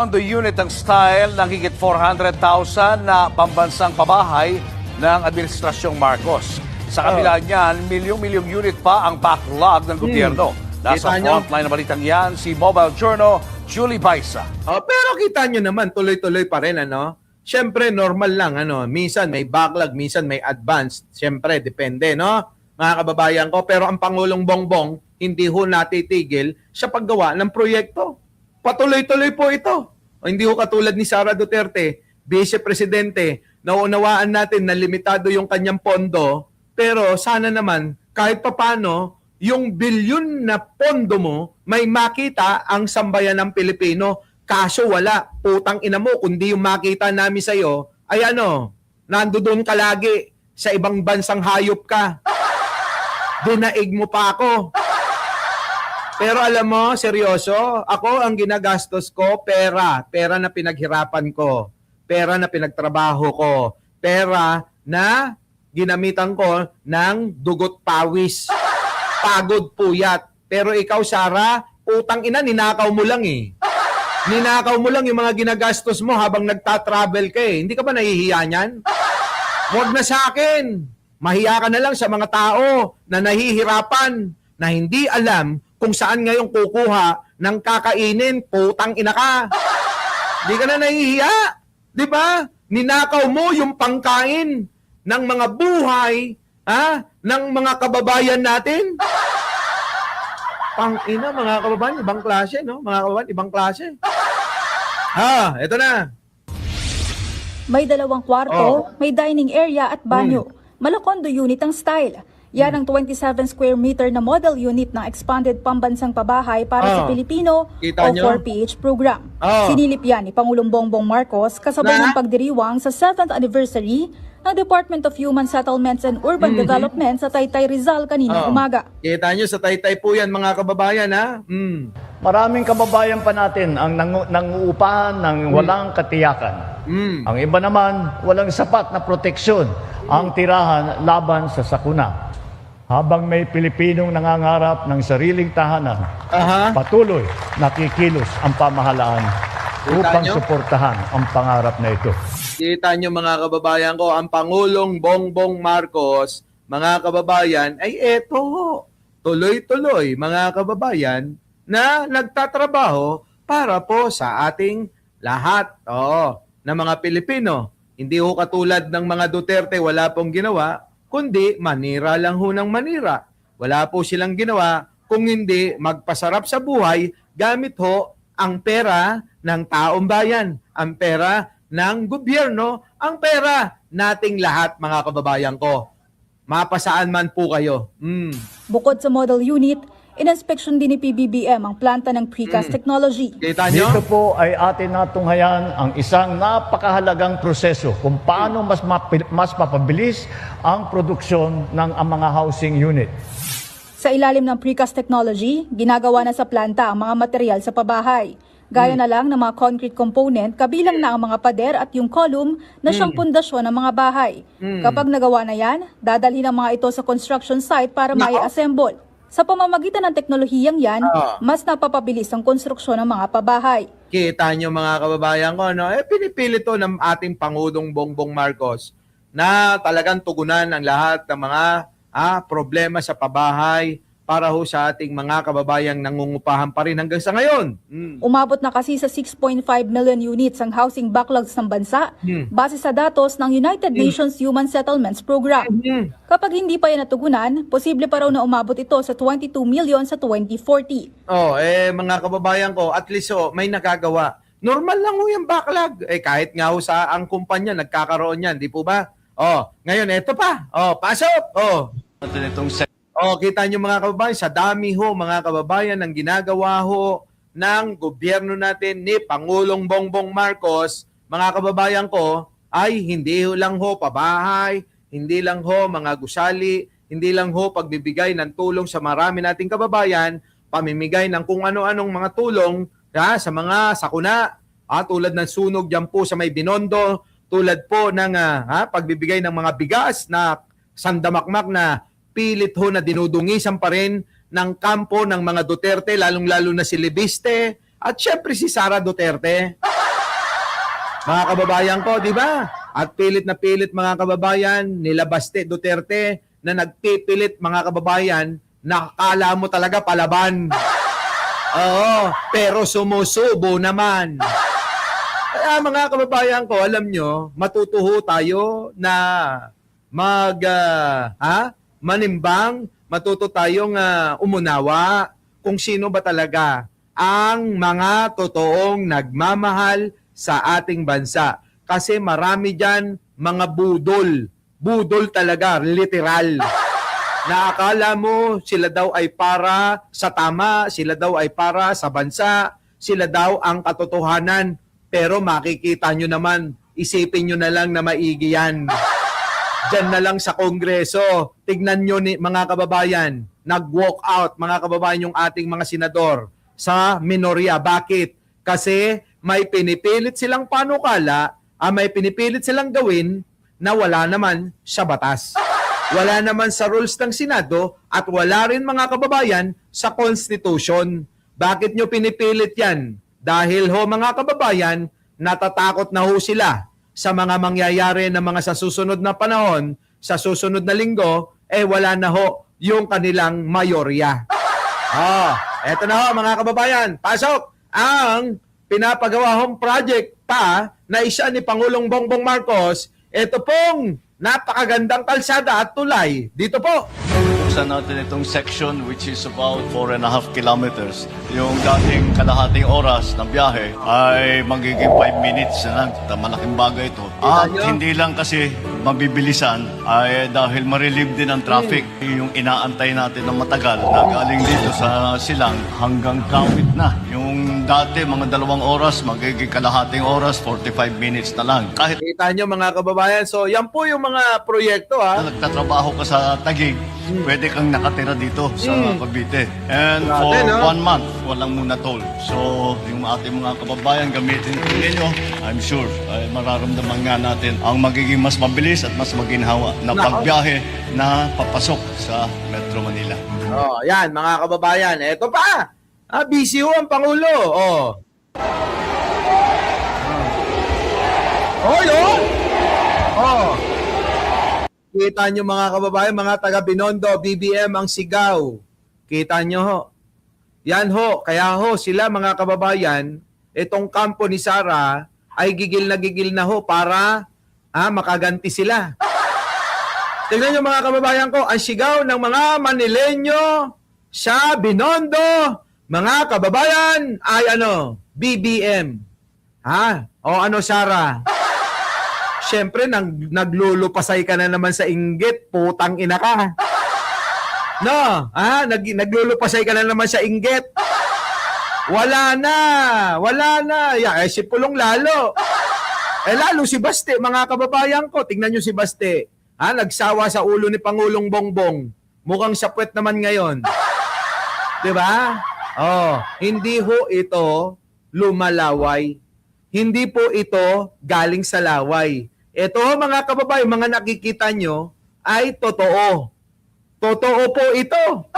condo unit ang style ng higit 400,000 na pambansang pabahay ng Administrasyong Marcos. Sa kabila niyan, milyong-milyong unit pa ang backlog ng gobyerno. Nasa Kita nyo? frontline na balitang yan, si Mobile Journal, Julie Baisa. Pero kita nyo naman, tuloy-tuloy pa rin, ano? Siyempre, normal lang, ano? Minsan may backlog, minsan may advance. Siyempre, depende, no? Mga kababayan ko. Pero ang Pangulong Bongbong, hindi ho natitigil sa paggawa ng proyekto. Patuloy-tuloy po ito. O, hindi ho katulad ni Sara Duterte, Vice Presidente, naunawaan natin na limitado yung kanyang pondo, pero sana naman, kahit papano, yung bilyon na pondo mo, may makita ang sambayan ng Pilipino. Kaso wala, putang ina mo, kundi yung makita namin sa'yo, ay ano, nandoon ka lagi, sa ibang bansang hayop ka. Dinaig mo pa ako. Pero alam mo, seryoso, ako ang ginagastos ko, pera na pinaghirapan ko, pera na pinagtrabaho ko, pera na ginamitan ko ng dugot pawis, pagod puyat. Pero ikaw, Sara, utang ina, ninakaw mo lang eh. Ninakaw mo lang yung mga ginagastos mo habang nagta-travel ka eh. Hindi ka ba nahihiya niyan? Huwag na sa akin. Mahiya ka na lang sa mga tao na nahihirapan, na hindi alam kung saan ngayon kukuha ng kakainin, putang ina ka. Hindi ka na nahihiya. Di ba? Ninakaw mo yung pangkain ng mga buhay, ng mga kababayan natin. Pang-ina, mga kababayan, ibang klase, no? Mga kababayan, ibang klase. Eto na. May 2 kwarto, may dining area at banyo. Malakondo unit ang style. Yan ang 27 square meter na model unit ng expanded pambansang pabahay para sa Pilipino Kita o nyo? 4PH program. Sinilip yan ni Pangulong Bongbong Marcos kasabay ng pagdiriwang sa 7th anniversary ng Department of Human Settlements and Urban Development sa Taytay, Rizal kaninang umaga. Kita nyo, sa Taytay po yan, mga kababayan, ha? Maraming kababayan pa natin ang nanguupahan ng walang katiyakan. Ang iba naman, walang sapat na proteksyon ang tirahan laban sa sakuna. Habang may Pilipinong nangangarap ng sariling tahanan, patuloy nakikilos ang pamahalaan upang nyo? suportahan ang pangarap na ito. Kita nyo, mga kababayan ko, ang Pangulong Bongbong Marcos, mga kababayan, ay eto, tuloy-tuloy, mga kababayan, na nagtatrabaho para po sa ating lahat, na mga Pilipino. Hindi ho katulad ng mga Duterte, wala pong ginawa, kundi manira lang ho ng manira. Wala po silang ginawa kung hindi magpasarap sa buhay gamit ho ang pera ng taong bayan, ang pera ng gobyerno, ang pera nating lahat, mga kababayan ko. Mapasaan man po kayo. Bukod sa model unit, in-inspection din ni PBBM ang planta ng precast technology. Kita nyo? Dito po ay atin natunghayan ang isang napakahalagang proseso kung paano mas mapabilis ang produksyon ng mga housing unit. Sa ilalim ng precast technology, ginagawa na sa planta ang mga material sa pabahay. Gaya na lang ng mga concrete component, kabilang na ang mga pader at yung column na siyang pundasyon ng mga bahay. Kapag nagawa na yan, dadalhin ang mga ito sa construction site para mai-assemble. Sa pamamagitan ng teknolohiyang yan, mas napapabilis ang konstruksyon ng mga pabahay. Kita nyo, mga kababayan ko, no? Pinipili to ng ating Pangulong Bongbong Marcos na talagang tugunan ang lahat ng mga problema sa pabahay para ho sa ating mga kababayang nangungupahan pa rin hanggang sa ngayon. Umabot na kasi sa 6.5 million units ang housing backlogs ng bansa base sa datos ng United Nations Human Settlements Program. Kapag hindi pa yan natugunan, posible pa raw na umabot ito sa 22 million sa 2040. Mga kababayan ko, at least may nagagawa. Normal lang ho yung backlog. Kahit nga ho sa ang kumpanya, nagkakaroon yan, di po ba? Ngayon, eto pa. Pasok. Kita nyo, mga kababayan, sa dami ho, mga kababayan, ng ginagawa ho ng gobyerno natin ni Pangulong Bongbong Marcos, mga kababayan ko, ay hindi ho lang ho pabahay, hindi lang ho mga gusali, hindi lang ho pagbibigay ng tulong sa marami nating kababayan, pamimigay ng kung ano-anong mga tulong sa mga sakuna, tulad ng sunog dyan po sa may Binondo, tulad po ng pagbibigay ng mga bigas na sandamakmak na pilit ho na dinudungisan pa rin ng kampo ng mga Duterte, lalong-lalo na si Libiste At syempre si Sara Duterte. Mga kababayan ko, di ba? At pilit na pilit mga kababayan, nila Baste Duterte na nagpipilit mga kababayan, nakakala mo talaga palaban. Oo, pero sumusubo naman. Kaya mga kababayan ko, alam nyo, matutuho tayo na manimbang, matuto tayong umunawa kung sino ba talaga ang mga totoong nagmamahal sa ating bansa. Kasi marami dyan mga budol. Budol talaga, literal. Na akala mo sila daw ay para sa tama, sila daw ay para sa bansa, sila daw ang katotohanan. Pero makikita nyo naman, isipin nyo na lang na maigi yan. Diyan na lang sa Kongreso, tignan nyo mga kababayan, nag-walk out mga kababayan yung ating mga senador sa minorya. Bakit? Kasi may pinipilit silang panukala, may pinipilit silang gawin na wala naman sa batas. Wala naman sa rules ng Senado at wala rin mga kababayan sa Constitution. Bakit nyo pinipilit yan? Dahil ho mga kababayan, natatakot na ho sila sa mga mangyayari na mga sa susunod na panahon, sa susunod na linggo, wala na ho yung kanilang mayorya. Eto na ho mga kababayan, pasok ang pinapagawa hong project pa na isa ni Pangulong Bongbong Marcos. Ito pong napakagandang kalsada at tulay. Dito po. Buksan natin itong section which is about 4.5 kilometers. Yung dating kalahating oras ng biyahe ay magiging 5 minutes na lang. Malaking bagay ito. At hindi lang kasi mabibilisan ay dahil ma-relieve din ang traffic. Yung inaantay natin ng matagal na galing dito sa Silang hanggang Kawit na. Yung dati mga 2 oras, magiging kalahating oras, 45 minutes na lang. Kahit Kita nyo mga kababayan. So yan po yung mga proyekto nagtatrabaho ka sa Taguig, pwede kang nakatira dito sa Cavite. And Grabe, for no? 1 month, walang muna toll. So, yung ating mga kababayan gamitin po ninyo, I'm sure, ay mararamdaman nga natin ang magiging mas mabilis at mas maginhawa na pagbiyahe na papasok sa Metro Manila. Yan mga kababayan. Ito pa. Busy ho ang Pangulo. Yun. Kita nyo mga kababayan, mga taga Binondo, BBM ang sigaw. Kita nyo ho. Yan ho. Kaya ho sila mga kababayan, itong kampo ni Sara ay gigil na ho para makaganti sila. Tingnan nyo mga kababayan ko, ang sigaw ng mga Manileño sa Binondo, mga kababayan, ay BBM. Sara? Siyempre, naglulupasay ka na naman sa inggit, putang ina ka. No? Naglulupasay ka na naman sa inggit. Wala na. Si Pulong lalo. Lalo si Baste, mga kababayan ko. Tingnan nyo si Baste. Nagsawa sa ulo ni Pangulong Bongbong. Mukhang sapwet naman ngayon. Diba? Hindi ho ito lumalaway. Hindi po ito galing sa laway. Ito mga kababayan, mga nakikita nyo ay totoo. Totoo po ito.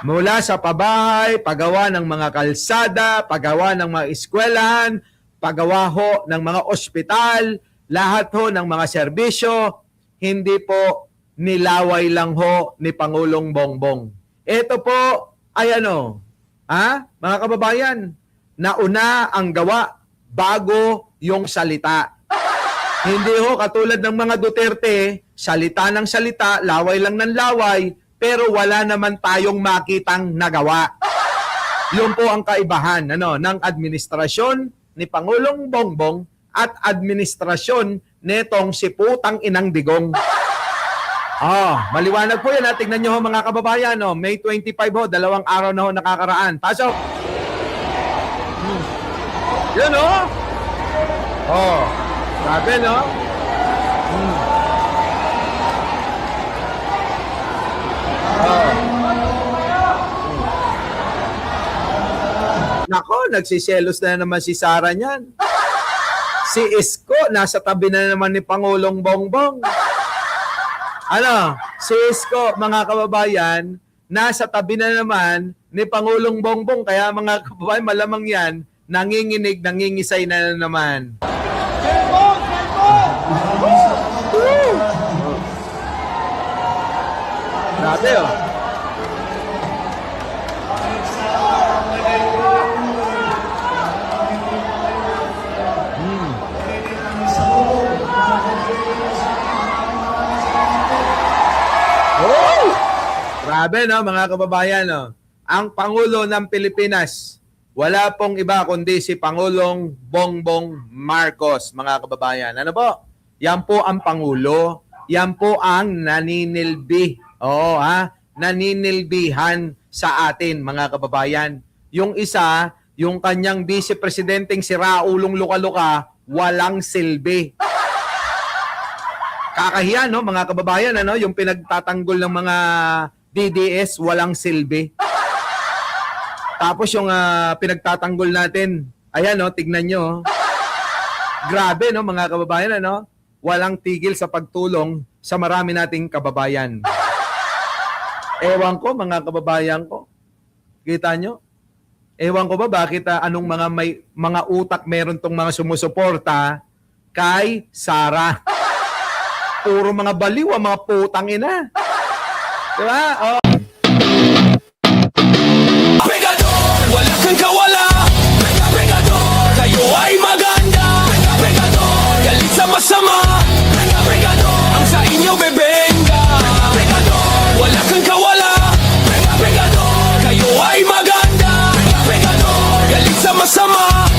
Mula sa pabahay, paggawa ng mga kalsada, paggawa ng mga eskwelahan, paggawa ho ng mga ospital, lahat ho ng mga serbisyo, hindi po nilaway lang ho ni Pangulong Bongbong. Ito po ay mga kababayan, nauna ang gawa bago yung salita. Hindi ho katulad ng mga Duterte, salita ng salita, laway lang ng laway, pero wala naman tayong makitang nagawa. Yun po ang kaibahan ng administrasyon ni Pangulong Bongbong at administrasyon netong si putang inang Digong. Maliwanag po yan. Tignan nyo ho mga kababayan. May 25 ho, 2 araw na ho nakakaraan. Pasok! Yun sabi Nako, nagsiselos na naman si Sara niyan. Si Isko, nasa tabi na naman ni Pangulong Bongbong. Si Isko, mga kababayan, nasa tabi na naman ni Pangulong Bongbong. Kaya mga kababayan, malamang yan, nanginginig, nangingisay na naman. Grabe oh. Grabe no mga kababayan no. Ang Pangulo ng Pilipinas, wala pong iba kundi si Pangulong Bongbong Marcos, mga kababayan. Ano po? Yan po ang Pangulo. Yan po ang naninilbi. Oo ha, naninilbihan sa atin mga kababayan. Yung isa, yung kanyang vice presidenteng si Raulong Luka-Luka, walang silbi. Kakahiya no mga kababayan, ano, yung pinagtatanggol ng mga DDS, walang silbi. Tapos yung pinagtatanggol natin, ayan no, tignan nyo. Grabe no mga kababayan, ano, walang tigil sa pagtulong sa marami nating kababayan. Ewan ko mga kababayan ko. Kita nyo? Ewan ko ba bakit anong mga utak meron tong mga sumusuporta kay Sara. Puro mga baliw, mga putang ina. Diba? Oh. Pegador, wala kang kawala. Pegador, kayo ay maganda. Pegador, galit sa masama. Pegador, ang sa inyo bebenga. Pegador, wala kang kawala. Pegador, kayo ay maganda. Pegador, galit sa masama.